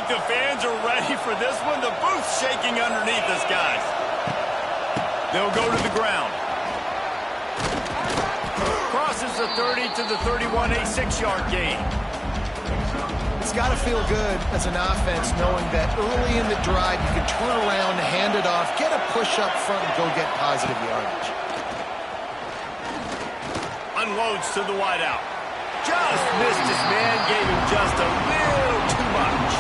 the fans are ready for this one. The booth's shaking underneath us, guys. They'll go to the ground. Crosses the 30 to the 31, a 6-yard gain. It's got to feel good as an offense knowing that early in the drive you can turn around, hand it off, get a push up front, and go get positive yardage. Unloads to the wideout. Just missed his man, gave him just a little too much.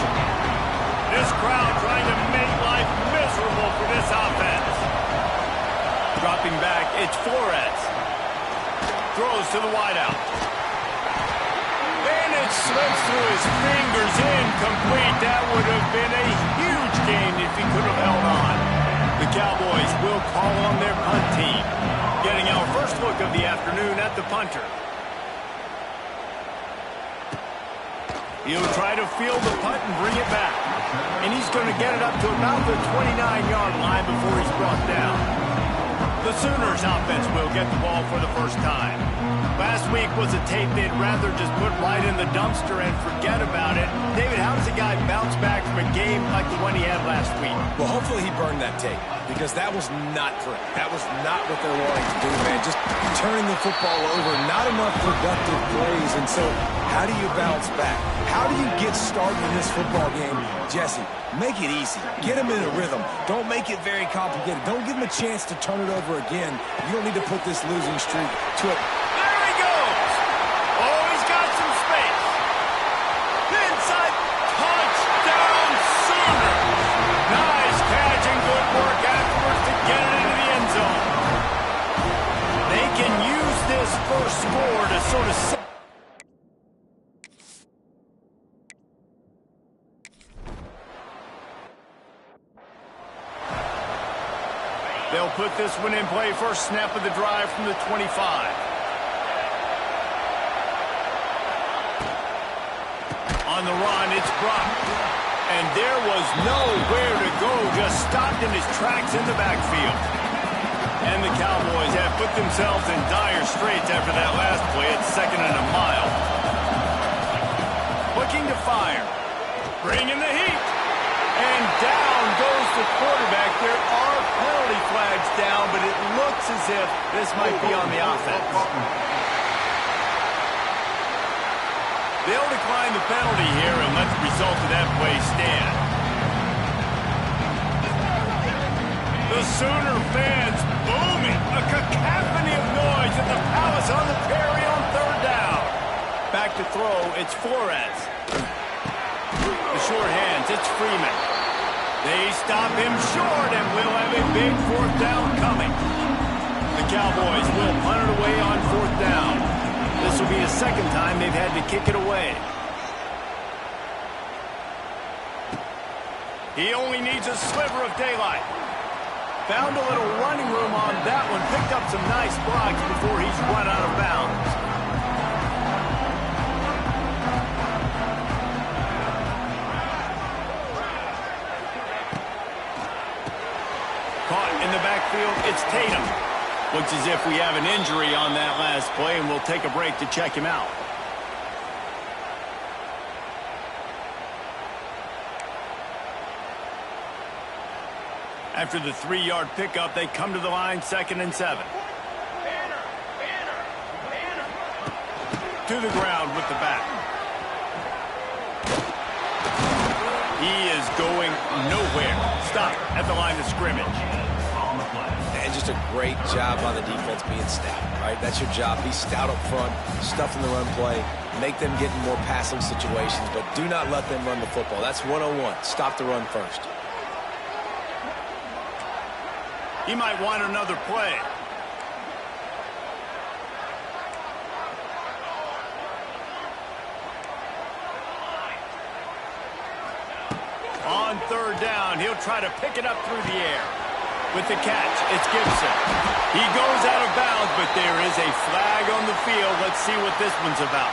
This crowd trying to make life miserable for this offense. Dropping back, it's Flores. Throws to the wideout. And it slips through his fingers, incomplete. That would have been a huge gain if he could have held on. The Cowboys will call on their punt team. Getting our first look of the afternoon at the punter. He'll try to field the punt and bring it back. And he's going to get it up to about the 29-yard line before he's brought down. The Sooners offense will get the ball for the first time. Last week was a tape they'd rather just put right in the dumpster and forget about it. David, how does a guy bounce back from a game like the one he had last week? Well, hopefully he burned that tape, because that was not pretty. That was not what they're wanting to do, man. Just turning the football over, not enough productive plays. And so how do you bounce back? How do you get started in this football game? Jesse, make it easy. Get him in a rhythm. Don't make it very complicated. Don't give him a chance to turn it over again. You don't need to put this losing streak to a... There he goes! Oh, he's got some space. Inside, touchdown Sooners! Nice catch and good work afterwards to get it into the end zone. They can use this first score to sort of set. They'll put this one in play. First snap of the drive from the 25. On the run, it's Brock. And there was nowhere to go. Just stopped in his tracks in the backfield. And the Cowboys have put themselves in dire straits after that last play. It's 2nd and a mile. Looking to fire. Bringing the heat. And down goes the quarterback. There are penalty flags down, but it looks as if this might be on the offense. They'll decline the penalty here and let the result of that play stand. The Sooner fans booming. A cacophony of noise at the Palace on the Prairie on 3rd down. Back to throw, it's Flores. The short hands, it's Freeman. They stop him short, and we'll have a big 4th down coming. The Cowboys will punt it away on 4th down. This will be the 2nd time they've had to kick it away. He only needs a sliver of daylight. Found a little running room on that one. Picked up some nice blocks before he's run out of bounds. Caught in the backfield, it's Tatum. Looks as if we have an injury on that last play, and we'll take a break to check him out. After the 3-yard pickup, they come to the line, 2nd and 7. To the ground with the back. He is going nowhere. Stop at the line of scrimmage. And just a great job on the defense being stout, right? That's your job. Be stout up front, stuff in the run play, make them get in more passing situations, but do not let them run the football. That's 101. Stop the run first. He might want another play. On 3rd down, he'll try to pick it up through the air. With the catch, it's Gibson. He goes out of bounds, but there is a flag on the field. Let's see what this one's about.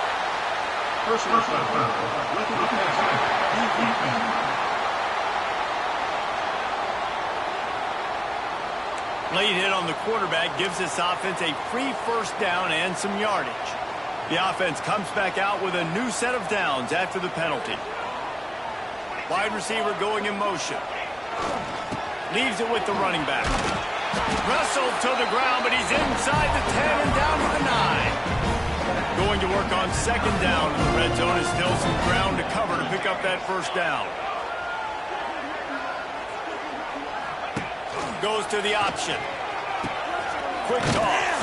Late hit on the quarterback gives this offense a free 1st down and some yardage. The offense comes back out with a new set of downs after the penalty. Wide receiver going in motion. Leaves it with the running back. Wrestled to the ground, but he's inside the 10 and down to the 9. Going to work on second down. The red zone is still some ground to cover to pick up that first down. Goes to the option. Quick toss.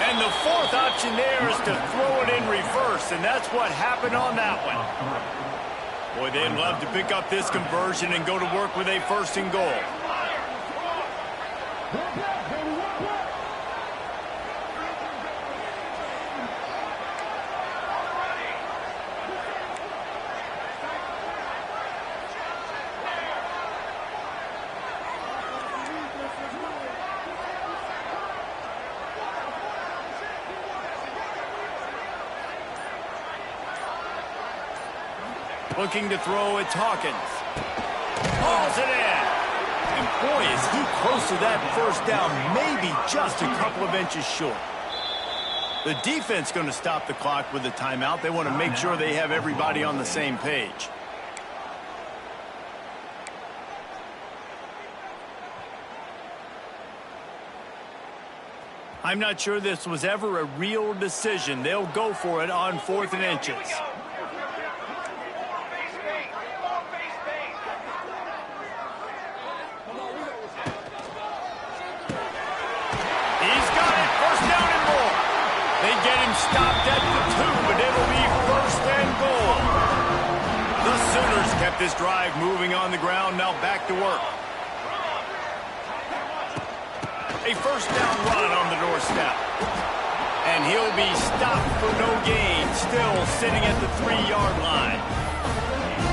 And the fourth option there is to throw it in reverse, and that's what happened on that one. Boy, they'd love to pick up this conversion and go to work with a first and goal. Looking to throw, it's Hawkins. Hauls it in. And boy, is he close to that first down, maybe just a couple of inches short. The defense going to stop the clock with a timeout. They want to make sure they have everybody on the same page. I'm not sure this was ever a real decision. They'll go for it on 4th and inches. Stopped at the 2, but it'll be first and goal. The Sooners kept this drive moving on the ground, now back to work. A first down run on the doorstep. And he'll be stopped for no gain, still sitting at the 3-yard line.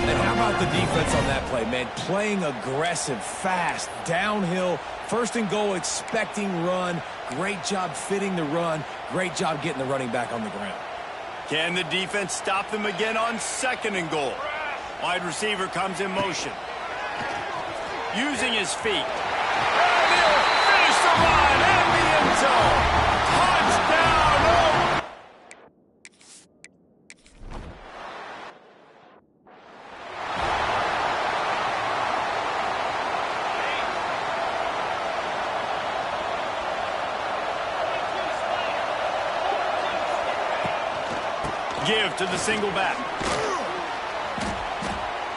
And how about the defense on that play, man? Playing aggressive, fast, downhill, first and goal, expecting run. Great job fitting the run. Great job getting the running back on the ground. Can the defense stop them again on second and goal? Wide receiver comes in motion. Using his feet. And he'll finish the run in the end zone. Touchdown! Oh! Give to the single back.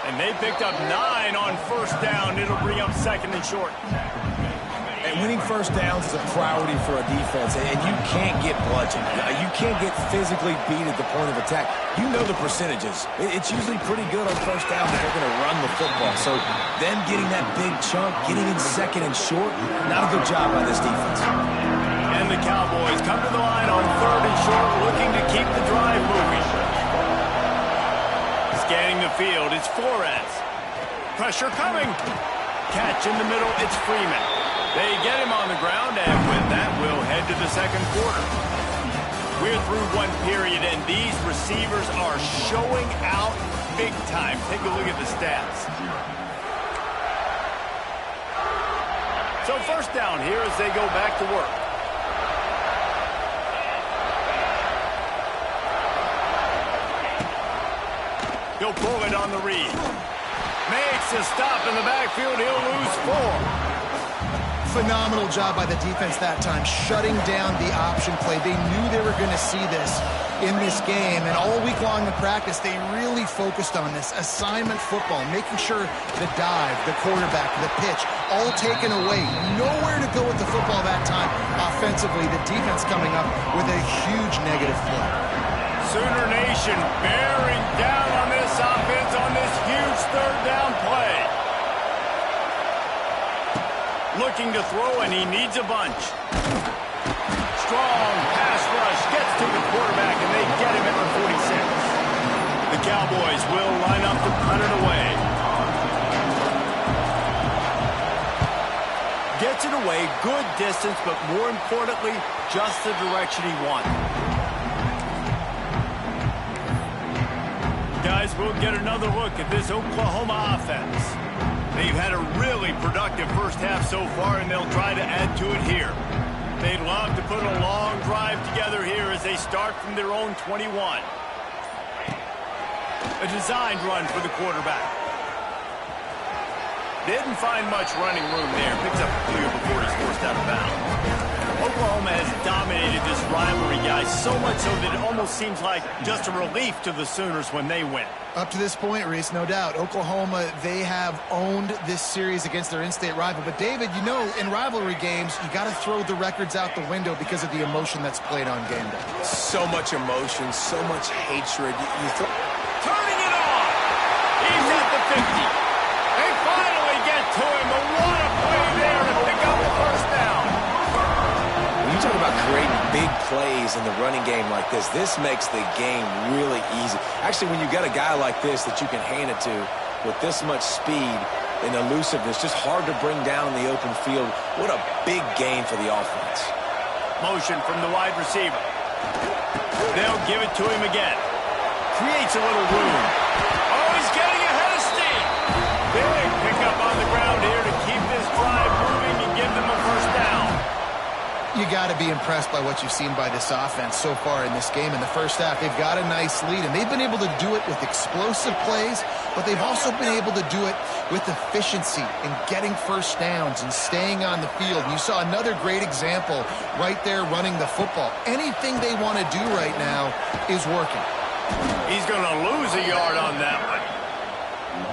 And they picked up 9 on first down. It'll bring up second and short. And winning first downs is a priority for a defense, and you can't get bludgeoned. You can't get physically beat at the point of attack. You know the percentages. It's usually pretty good on first down if they're going to run the football. So them getting that big chunk, getting in second and short, not a good job by this defense. And the Cowboys come to the line on third and short, looking to keep the drive moving. Scanning the field, it's Flores. Pressure coming. Catch in the middle, it's Freeman. They get him on the ground, and with that, we'll head to the second quarter. We're through one period, and these receivers are showing out big time. Take a look at the stats. So first down here as they go back to work. He'll pull it on the read. Makes a stop in the backfield. He'll lose 4. Phenomenal job by the defense that time, shutting down the option play. They knew they were going to see this in this game, and all week long in practice, they really focused on this assignment football, making sure the dive, the quarterback, the pitch, all taken away. Nowhere to go with the football that time offensively. The defense coming up with a huge negative play. Sooner Nation bearing down on this offense on this huge third down play. Looking to throw, and he needs a bunch. Strong pass rush gets to the quarterback, and they get him at the 46. The Cowboys will line up to punt it away. Gets it away, good distance, but more importantly, just the direction he wanted. Guys, we'll get another look at this Oklahoma offense. They've had a really productive first half so far, and they'll try to add to it here. They'd love to put a long drive together here as they start from their own 21. A designed run for the quarterback. Didn't find much running room there. Picks up a few before he's forced out of bounds. Oklahoma has dominated this rivalry, guys, so much so that it almost seems like just a relief to the Sooners when they win. Up to this point, Reese, no doubt, Oklahoma, they have owned this series against their in-state rival. But, David, you know, in rivalry games, you got to throw the records out the window because of the emotion that's played on game day. So much emotion, so much hatred. Turning it on! He's at the 50. They finally get to him, but what a play there to pick up the first down. You talk about creating big plays in the running game like this. This makes the game really easy. Actually, when you got a guy like this that you can hand it to with this much speed and elusiveness, just hard to bring down in the open field. What a big game for the offense. Motion from the wide receiver. They'll give it to him again. Creates a little room. Oh, he's getting ahead of steam. Big pickup on the ground here to keep this drive moving and give them a first down. You got to be impressed by what you've seen by this offense so far in this game. In the first half, they've got a nice lead, and they've been able to do it with explosive plays, but they've also been able to do it with efficiency and getting first downs and staying on the field. And you saw another great example right there running the football. Anything they want to do right now is working. He's going to lose a yard on that one.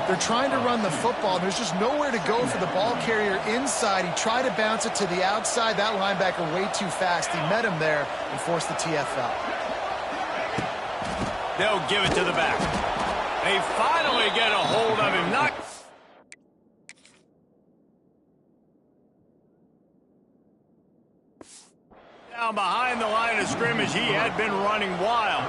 They're trying to run the football. There's just nowhere to go for the ball carrier inside. He tried to bounce it to the outside. That linebacker way too fast. He met him there and forced the TFL. They'll give it to the back. They finally get a hold of him. Down behind the line of scrimmage, he had been running wild.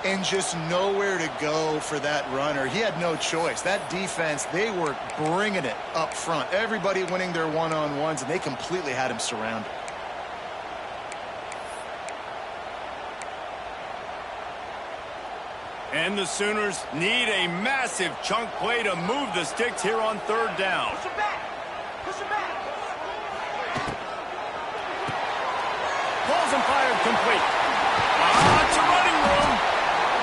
And just nowhere to go for that runner. He had no choice. That defense, they were bringing it up front. Everybody winning their one-on-ones, and they completely had him surrounded. And the Sooners need a massive chunk play to move the sticks here on third down. Push it back. Push it back. Balls and fired complete. It's a running room.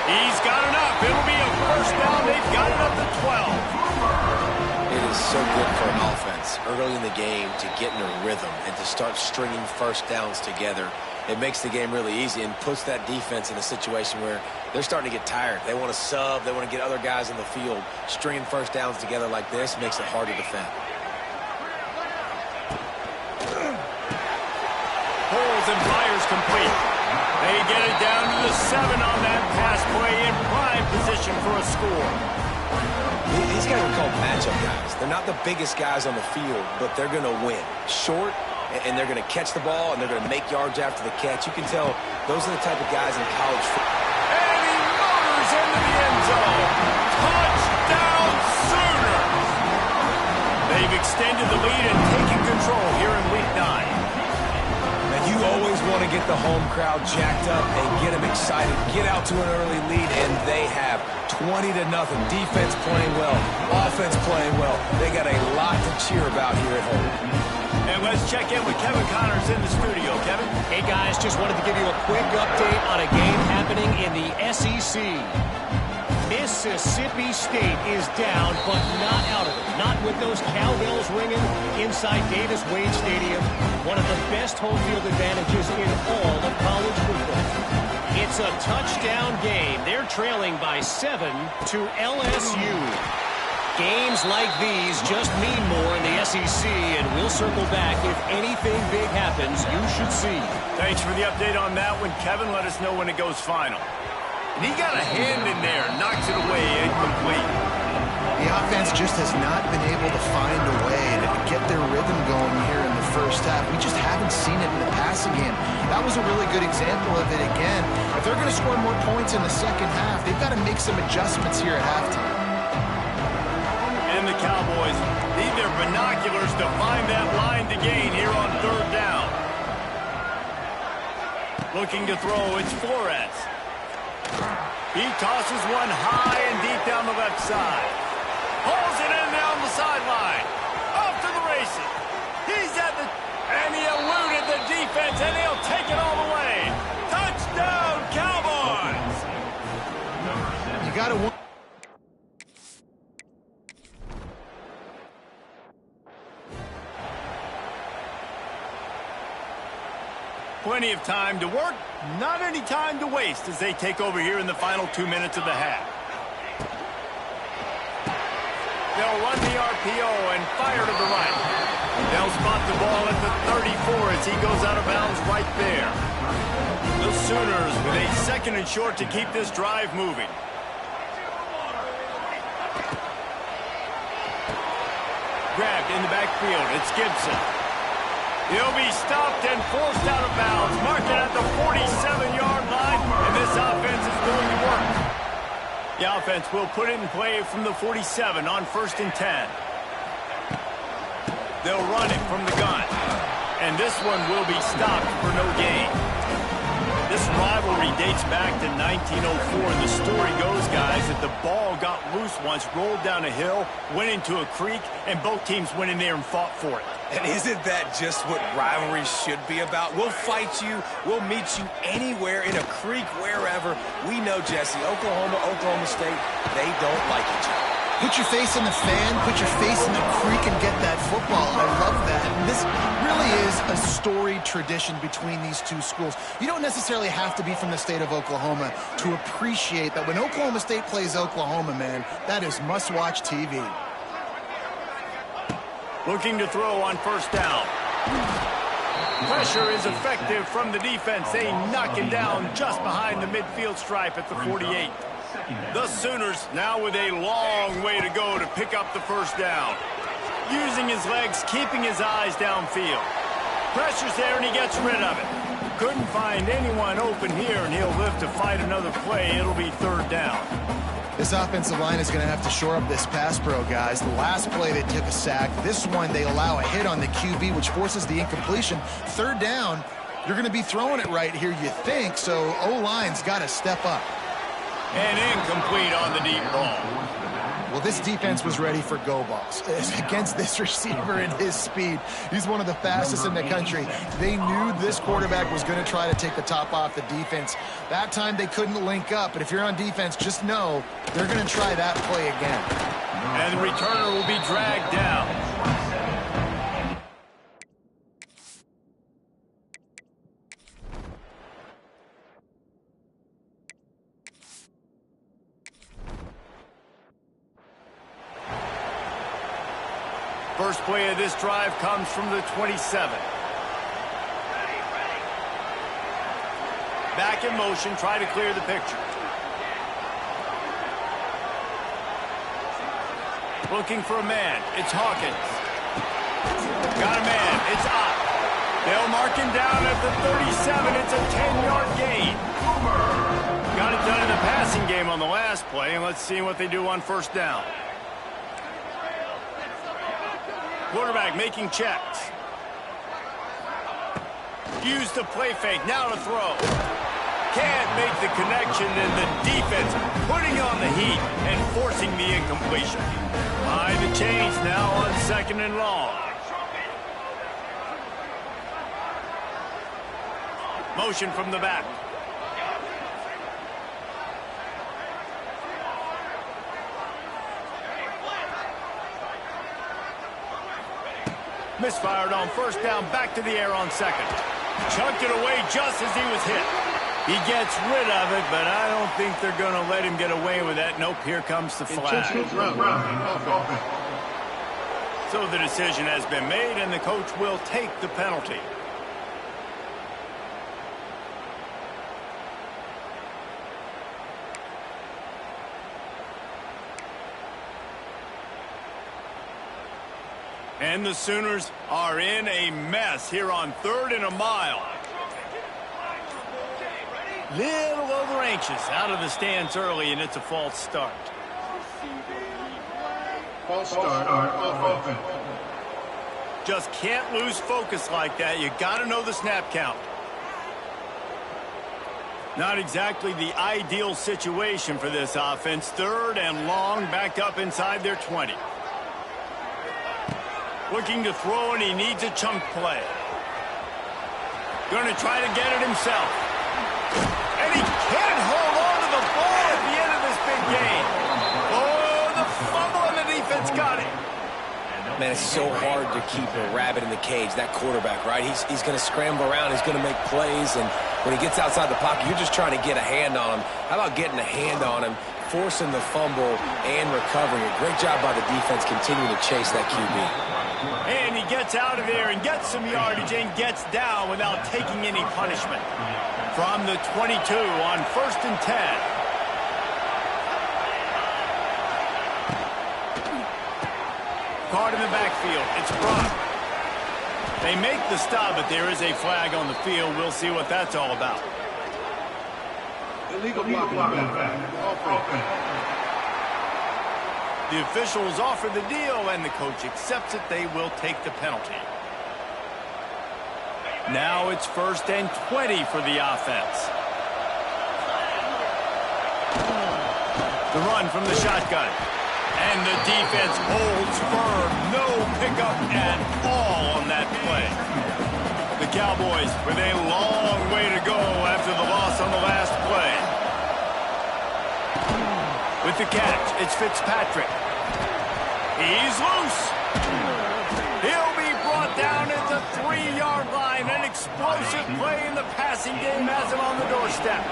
He's got enough. It'll be a first down. They've got it up to 12. It is so good for an offense early in the game to get in a rhythm and to start stringing first downs together. It makes the game really easy and puts that defense in a situation where they're starting to get tired. They want to sub. They want to get other guys in the field. Stringing first downs together like this makes it hard to defend. Pulls and fires complete. They get it down to the 7 on that pass play in prime position for a score. These guys are called matchup guys. They're not the biggest guys on the field, but they're going to win. Short, and they're going to catch the ball, and they're going to make yards after the catch. You can tell those are the type of guys in college football. And he motors into the end zone. Touchdown Sooners! They've extended the lead and taken control here in Week 9. You always want to get the home crowd jacked up and get them excited. Get out to an early lead, and they have 20-0. Defense playing well, offense playing well. They got a lot to cheer about here at home. And let's check in with Kevin Connors in the studio. Kevin? Hey, guys, just wanted to give you a quick update on a game happening in the SEC. Mississippi State is down, but not out of it. Not with those cowbells ringing inside Davis-Wade Stadium, one of the best home field advantages in all of college football. It's a touchdown game. They're trailing by 7 to LSU. Games like these just mean more in the SEC, and we'll circle back if anything big happens you should see. Thanks for the update on that one, Kevin. Let us know when it goes final. And he got a hand in there, knocks it away, incomplete. The offense just has not been able to find a way to get their rhythm going here in the first half. We just haven't seen it in the passing game. That was a really good example of it again. If they're going to score more points in the second half, they've got to make some adjustments here at halftime. And the Cowboys need their binoculars to find that line to gain here on third down. Looking to throw, it's Flores. He tosses one high and deep down the left side. Pulls it in down the sideline. Off to the races. He's at the... And he eluded the defense, and he'll take it all the way. Touchdown, Cowboys! You got to... Plenty of time to work, not any time to waste as they take over here in the final 2 minutes of the half. They'll run the RPO and fire to the right. They'll spot the ball at the 34 as he goes out of bounds right there. The Sooners with a 2nd and short to keep this drive moving. Grabbed in the backfield. It's Gibson. He'll be stopped and forced out of bounds. Marked at the 47-yard line, and this offense is going to work. The offense will put it in play from the 47 on 1st and 10. They'll run it from the gun, and this one will be stopped for no gain. This rivalry dates back to 1904, and the story goes, guys, that the ball got loose once, rolled down a hill, went into a creek, and both teams went in there and fought for it. And isn't that just what rivalry should be about? We'll fight you. We'll meet you anywhere, in a creek, wherever. We know, Jesse, Oklahoma, Oklahoma State, they don't like each other. Put your face in the fan, put your face in the creek and get that football. I love that. And this really is a storied tradition between these two schools. You don't necessarily have to be from the state of Oklahoma to appreciate that when Oklahoma State plays Oklahoma, man, that is must-watch TV. Looking to throw on 1st down. Pressure is effective from the defense. They knock him down just behind the midfield stripe at the 48. The Sooners now with a long way to go to pick up the 1st down. Using his legs, keeping his eyes downfield. Pressure's there and he gets rid of it. Couldn't find anyone open here, and he'll live to fight another play. It'll be 3rd down. This offensive line is going to have to shore up this pass pro, guys. The last play they took a sack. This one they allow a hit on the QB, which forces the incompletion. 3rd down, you're going to be throwing it right here, you think, so O-line's got to step up. And incomplete on the deep ball. Well, this defense was ready for go balls against this receiver and his speed. He's one of the fastest in the country. They knew this quarterback was going to try to take the top off the defense. That time they couldn't link up, but if you're on defense, just know they're going to try that play again. And the returner will be dragged down. First play of this drive comes from the 27. Back in motion, try to clear the picture. Looking for a man. It's Hawkins. Got a man. It's Ott. They'll mark him down at the 37. It's a 10-yard gain. Got it done in the passing game on the last play, and let's see what they do on 1st down. Quarterback making checks. Use the play fake. Now to throw. Can't make the connection, and the defense putting on the heat and forcing the incompletion. Behind the chains now on 2nd and long. Motion from the back. Misfired on 1st down, back to the air on 2nd. Chunked it away just as he was hit. He gets rid of it, but I don't think they're going to let him get away with that. Nope, here comes the flag. So the decision has been made, and the coach will take the penalty. And the Sooners are in a mess here on 3rd and a mile. Little over anxious, out of the stance early, and it's a false start. False start on offense. Just can't lose focus like that. You got to know the snap count. Not exactly the ideal situation for this offense. 3rd and long, backed up inside their 20. Looking to throw, and he needs a chunk play. Going to try to get it himself. And he can't hold on to the ball at the end of this big game. Oh, the fumble, and the defense got it. Man, it's so hard to keep a rabbit in the cage, that quarterback, right? He's going to scramble around. He's going to make plays, and when he gets outside the pocket, you're just trying to get a hand on him. How about getting a hand on him, forcing the fumble, and recovering it? Great job by the defense continuing to chase that QB. And he gets out of there and gets some yardage and gets down without taking any punishment. From the 22 on 1st and 10. Caught in the backfield. It's Brock. They make the stop, but there is a flag on the field. We'll see what that's all about. Illegal blocking offense. The officials offer the deal, and the coach accepts it. They will take the penalty. Now it's 1st and 20 for the offense. The run from the shotgun. And the defense holds firm. No pickup at all on that play. The Cowboys with a long way to go after the loss on the last play. With the catch, it's Fitzpatrick. He's loose. He'll be brought down at the 3-yard line. An explosive play in the passing game has him on the doorstep.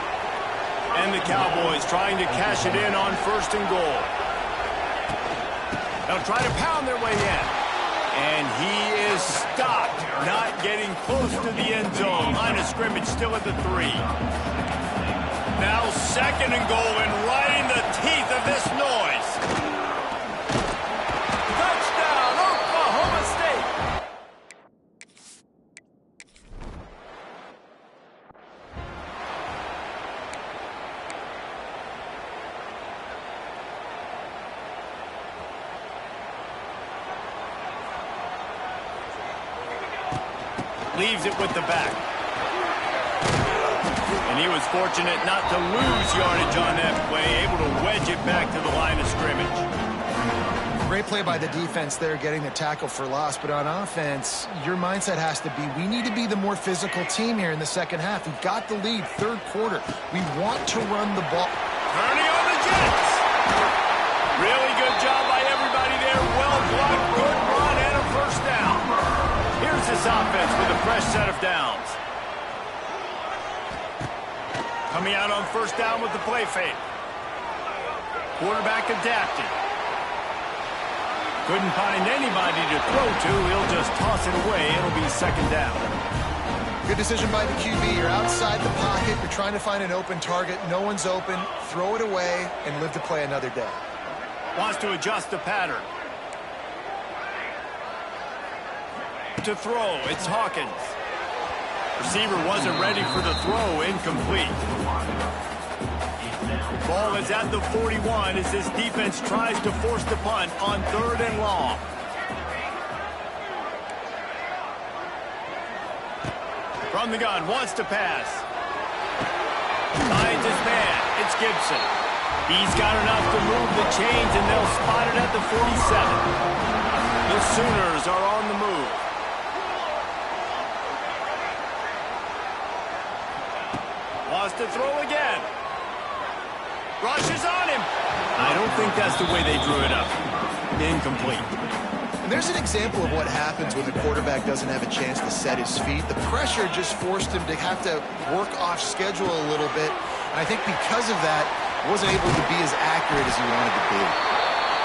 And the Cowboys trying to cash it in on 1st and goal. They'll try to pound their way in. And he is stopped, not getting close to the end zone. Line of scrimmage still at the 3. Now 2nd and goal, and right in the teeth of this noise. Touchdown, Oklahoma State. Leaves it with the back. And he was fortunate not to lose yardage on that play, able to wedge it back to the line of scrimmage. Great play by the defense there, getting the tackle for loss. But on offense, your mindset has to be, we need to be the more physical team here in the second half. We've got the lead, 3rd quarter. We want to run the ball. Turning on the Jets. Really good job by everybody there. Well blocked, good run, and a 1st down. Here's this offense with a fresh set of downs. Coming out on 1st down with the play fake. Quarterback adapted. Couldn't find anybody to throw to. He'll just toss it away. It'll be 2nd down. Good decision by the QB. You're outside the pocket. You're trying to find an open target. No one's open. Throw it away and live to play another day. Wants to adjust the pattern. To throw, it's Hawkins. Receiver wasn't ready for the throw, incomplete. Ball is at the 41 as this defense tries to force the punt on 3rd and long. From the gun, wants to pass. Finds his man, it's Gibson. He's got enough to move the chains, and they'll spot it at the 47. The Sooners are on the move. Wants to throw again. Rushes on him. I don't think that's the way they drew it up. Incomplete. And there's an example of what happens when the quarterback doesn't have a chance to set his feet. The pressure just forced him to have to work off schedule a little bit. And I think because of that, wasn't able to be as accurate as he wanted to be.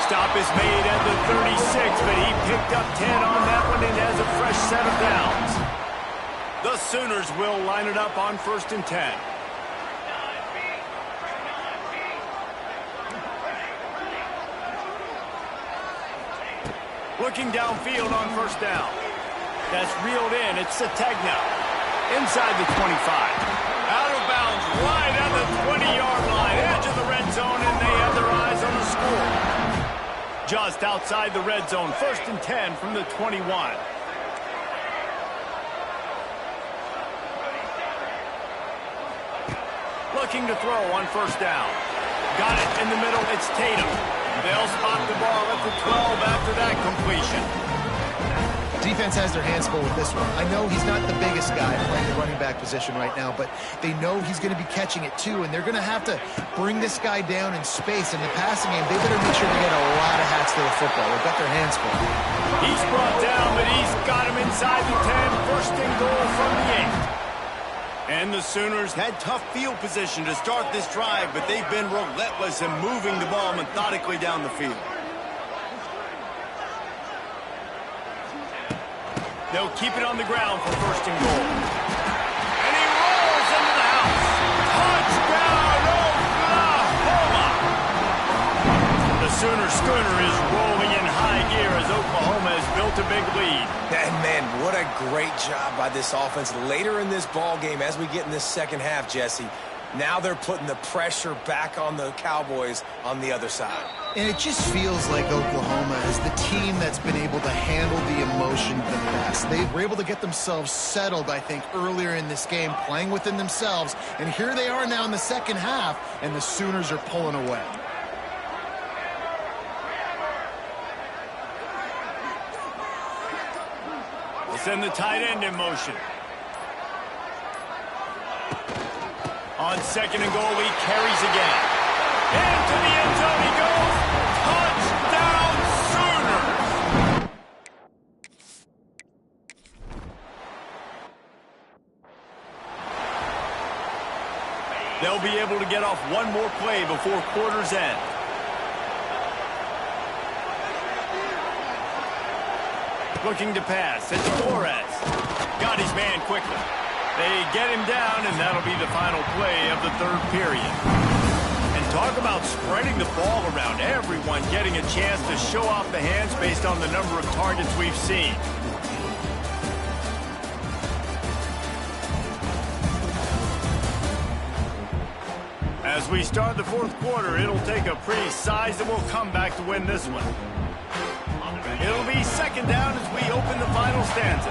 Stop is made at the 36, but he picked up 10 on that one and has a fresh set of downs. The Sooners will line it up on 1st and 10. Looking downfield on 1st down. That's reeled in. It's Sategna. Inside the 25. Out of bounds right at the 20-yard line. Edge of the red zone, and they have their eyes on the score. Just outside the red zone. 1st and 10 from the 21. Looking to throw on 1st down. Got it in the middle. It's Tatum. They'll spot the ball at the 12 after that completion. Defense has their hands full with this one. I know he's not the biggest guy playing the running back position right now, but they know he's going to be catching it too, and they're going to have to bring this guy down in space. In the passing game, they better make sure they get a lot of hats to the football. They've got their hands full. He's brought down, but he's got him inside the 10. First and goal from the 8. And the Sooners had tough field position to start this drive, but they've been relentless in moving the ball methodically down the field. They'll keep it on the ground for first and goal. And he rolls into the house. Touchdown, Oklahoma! The Sooner schooner is rolling in high gear as Oklahoma has built a big lead. And man, what a great job by this offense later in this ball game as we get in this second half, Jesse. Now they're putting the pressure back on the Cowboys on the other side. And it just feels like Oklahoma is the team that's been able to handle the emotion the best. They were able to get themselves settled, I think, earlier in this game, playing within themselves. And here they are now in the second half, and the Sooners are pulling away. They send the tight end in motion. On second and goal, he carries again. Into the end zone he goes. Touchdown, Sooners! They'll be able to get off one more play before quarter's end. Looking to pass. It's Flores. Got his man quickly. They get him down, and that'll be the final play of the third period. And talk about spreading the ball around. Everyone getting a chance to show off the hands based on the number of targets we've seen. As we start the fourth quarter, it'll take a pretty sizable comeback to win this one. It'll be second down as we open the final stanza.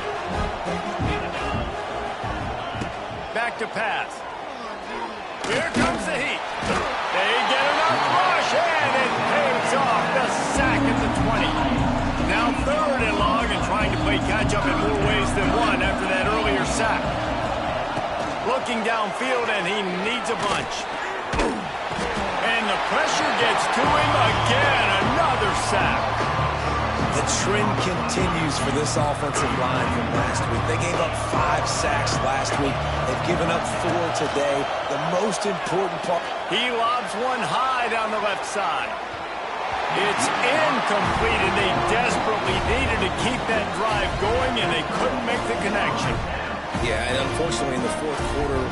Back to pass. Here comes the heat. They get enough rush, and it pays off. The sack at the 20. Now third and long, and trying to play catch-up in more ways than one after that earlier sack. Looking downfield, and he needs a bunch. And the pressure gets to him again. Another sack. The trend continues for this offensive line from last week. They gave up 5 sacks last week. They've given up 4 today. The most important part. He lobs one high down the left side. It's incomplete, and they desperately needed to keep that drive going, and they couldn't make the connection. Yeah, and unfortunately in the fourth quarter,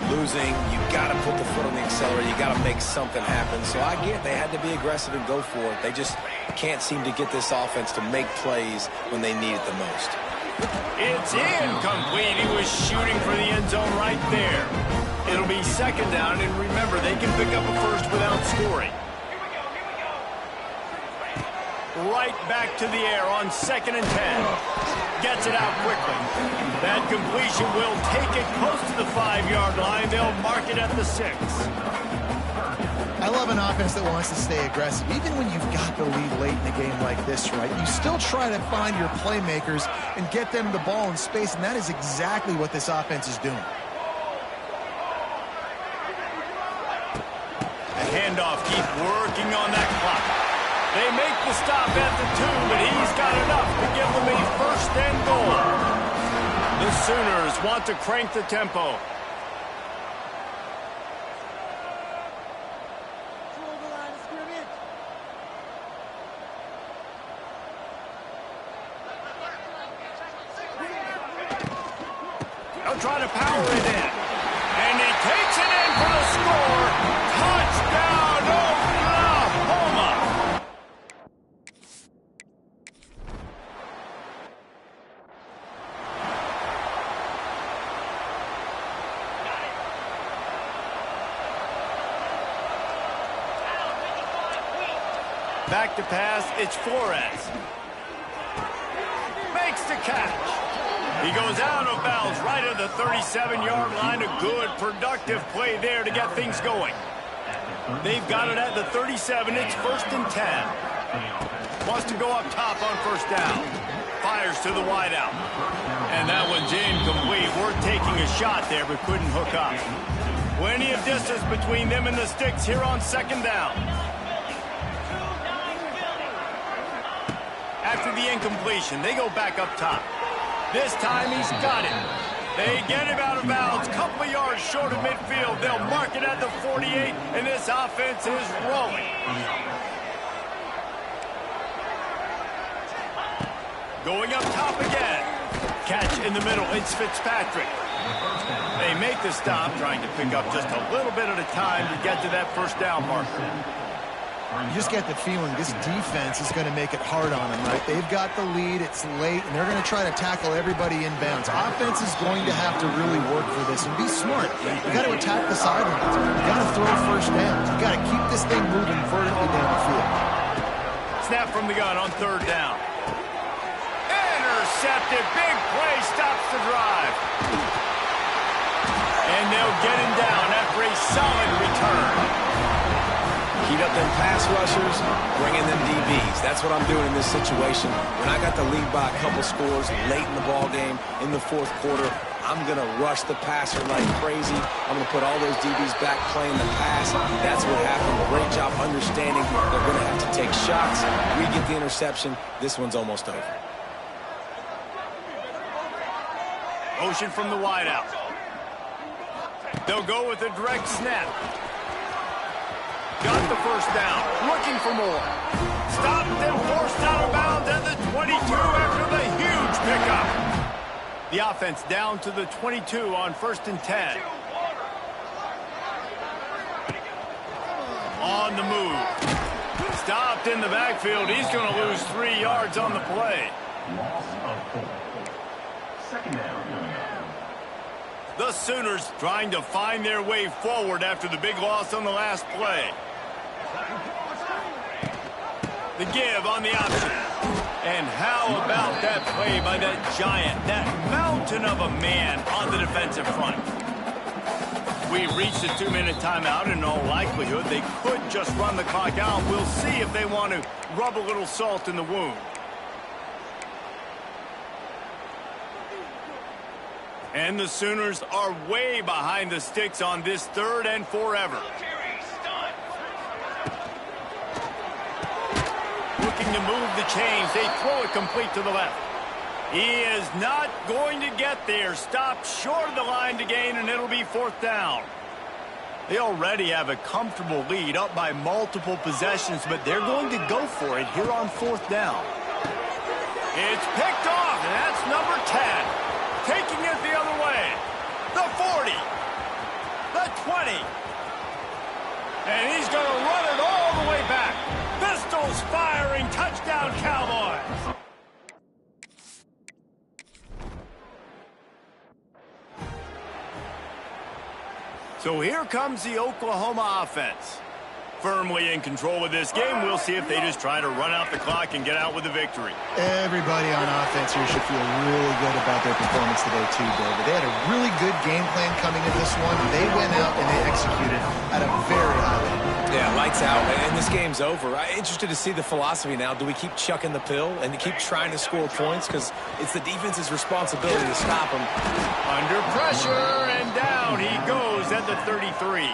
losing, you got to put the foot on the accelerator. You got to make something happen. So I get they had to be aggressive and go for it. They just can't seem to get this offense to make plays when they need it the most. It's incomplete. He was shooting for the end zone right there. It'll be second down, and remember, they can pick up a first without scoring. Right back to the air on second and 10. Gets it out quickly. That completion will take it close to the 5-yard line. They'll mark it at the 6. I love an offense that wants to stay aggressive. Even when you've got the lead late in a game like this, right, you still try to find your playmakers and get them the ball in space, and that is exactly what this offense is doing. The handoff, keep working on that clock. They make the stop at the 2, but he's got enough to give them a first and goal. The Sooners want to crank the tempo. They'll try to power it in. And he takes it in for the score. Touchdown, Oklahoma! Back to pass, it's Flores. Makes the catch. He goes out of bounds right at the 37-yard line. A good, productive play there to get things going. They've got it at the 37. It's first and 10. Wants to go up top on first down. Fires to the wideout. And that one's incomplete. We're taking a shot there, but couldn't hook up. Plenty of distance between them and the sticks here on second down. At after the incompletion. They go back up top. This time he's got it. They get him out of bounds, couple of yards short of midfield. They'll mark it at the 48, and this offense is rolling. Going up top again. Catch in the middle. It's Fitzpatrick. They make the stop, trying to pick up just a little bit at a time to get to that first down marker. You just get the feeling this defense is going to make it hard on them, right? They've got the lead, it's late, and they're going to try to tackle everybody inbounds. Offense is going to have to really work for this and be smart. You got to attack the sidelines. You got to throw first downs. You got to keep this thing moving vertically down the field. Snap from the gun on third down. Intercepted. Big play stops the drive. And they'll get him down after a solid return. Heat up them pass rushers, bring in them DBs. That's what I'm doing in this situation. When I got the lead by a couple scores late in the ball game, in the fourth quarter, I'm going to rush the passer like crazy. I'm going to put all those DBs back playing the pass. That's what happened. Great job understanding they're going to have to take shots. We get the interception. This one's almost over. Motion from the wideout. They'll go with a direct snap. Got the first down. Looking for more. Stopped and forced out of bounds at the 22 after the huge pickup. The offense down to the 22 on 1st and 10. On the move. Stopped in the backfield. He's going to lose 3 yards on the play. Loss of 4. Second down. The Sooners trying to find their way forward after the big loss on the last play. The give on the option. And how about that play by that giant, that mountain of a man on the defensive front? We reached a 2-minute timeout, and in all likelihood, they could just run the clock out. We'll see if they want to rub a little salt in the wound. And the Sooners are way behind the sticks on this 3rd and forever. Looking to move the chains. They throw it complete to the left. He is not going to get there. Stopped short of the line to gain, and it'll be 4th down. They already have a comfortable lead up by multiple possessions, but they're going to go for it here on 4th down. It's picked off, and that's number 10. Taking it the other way. The 40. The 20. And he's going to run it all the way back. Pistols firing. Touchdown, Cowboys. So here comes the Oklahoma offense. Firmly in control of this game. We'll see if they just try to run out the clock and get out with a victory. Everybody on offense here should feel really good about their performance today too, David. They had a really good game plan coming in this one. They went out and they executed at a very high level. Yeah, lights out, and this game's over. I'm interested to see the philosophy now. Do we keep chucking the pill and keep trying to score points? Because it's the defense's responsibility to stop them. Under pressure, and down he goes at the 33.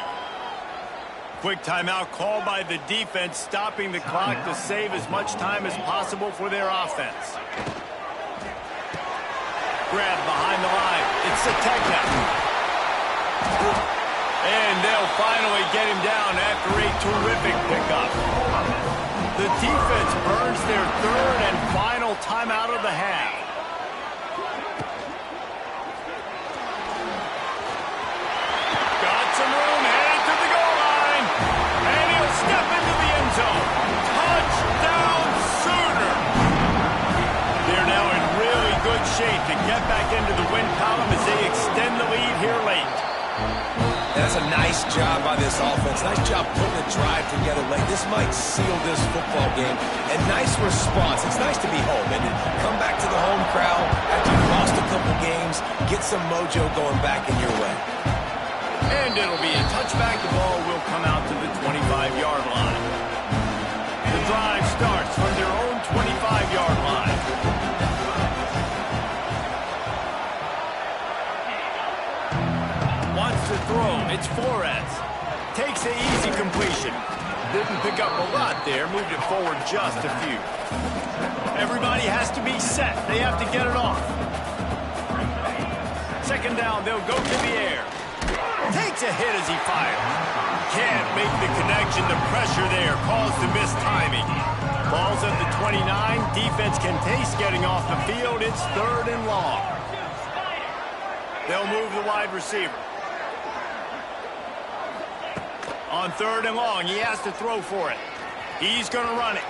Quick timeout called by the defense, stopping the clock to save as much time as possible for their offense. Grab behind the line. It's Sategna. And they'll finally get him down after a terrific pickup. The defense burns their 3rd and final timeout of the half. Got some room, headed to the goal line. And he'll step into the end zone. Touchdown, Sooner. They're now in really good shape to get back into the win column as they extend the lead here late. That's a nice job by this offense. Nice job putting a drive together late. This might seal this football game. And nice response. It's nice to be home and come back to the home crowd after you've lost a couple games. Get some mojo going back in your way. And it'll be a touchback. The ball will come out to the 25-yard line. The drive starts from their own 25-yard line. Wants to throw. It's Flores. Takes an easy completion. Didn't pick up a lot there. Moved it forward just a few. Everybody has to be set. They have to get it off. Second down, they'll go to the air. Takes a hit as he fires. Can't make the connection. The pressure there caused the missed timing. Ball's at the 29. Defense can taste getting off the field. It's 3rd and long. They'll move the wide receiver. On 3rd and long, he has to throw for it. He's going to run it.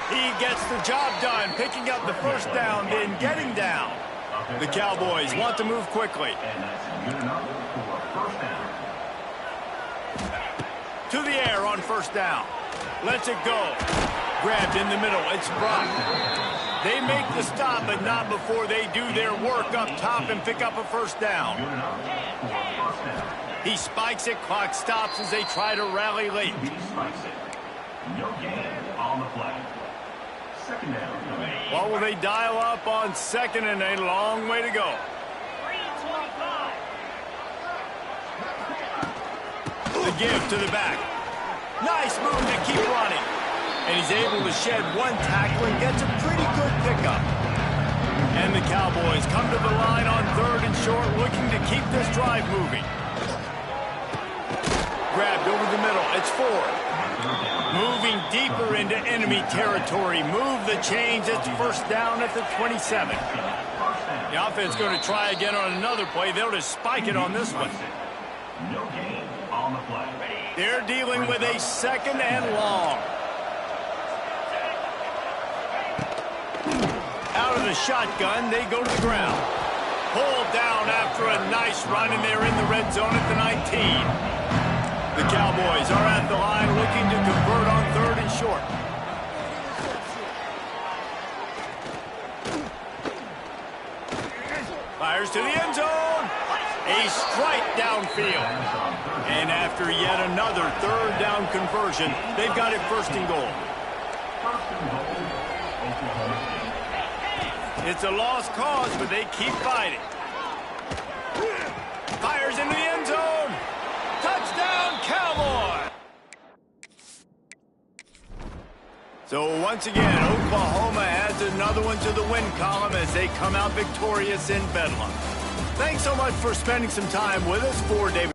He gets the job done, picking up the first down, then getting down. The Cowboys want to move quickly. To the air on 1st down. Lets it go. Grabbed in the middle. It's Brock. They make the stop, but not before they do their work up top and pick up a 1st down. He spikes it. Clock stops as they try to rally late. No gain on the play. Second down. What will they dial up on 2nd and a long way to go? 3:25. The give to the back. Nice move to keep running. And he's able to shed one tackle and gets a pretty good pickup. And the Cowboys come to the line on 3rd and short, looking to keep this drive moving. Grabbed over the middle. It's Ford. Moving deeper into enemy territory. Move the chains. It's 1st down at the 27. The offense going to try again on another play. They'll just spike it on this one. No gain on the play. They're dealing with a 2nd and long. Out of the shotgun, they go to the ground. Pulled down after a nice run, and they're in the red zone at the 19. The Cowboys are at the line looking to convert on 3rd and short. Fires to the end zone. A strike downfield. And after yet another 3rd down conversion, they've got it 1st and goal. It's a lost cause, but they keep fighting. Fires into the end zone. Touchdown, Cowboys! So once again, Oklahoma adds another one to the win column as they come out victorious in Bedlam. Thanks so much for spending some time with us. For David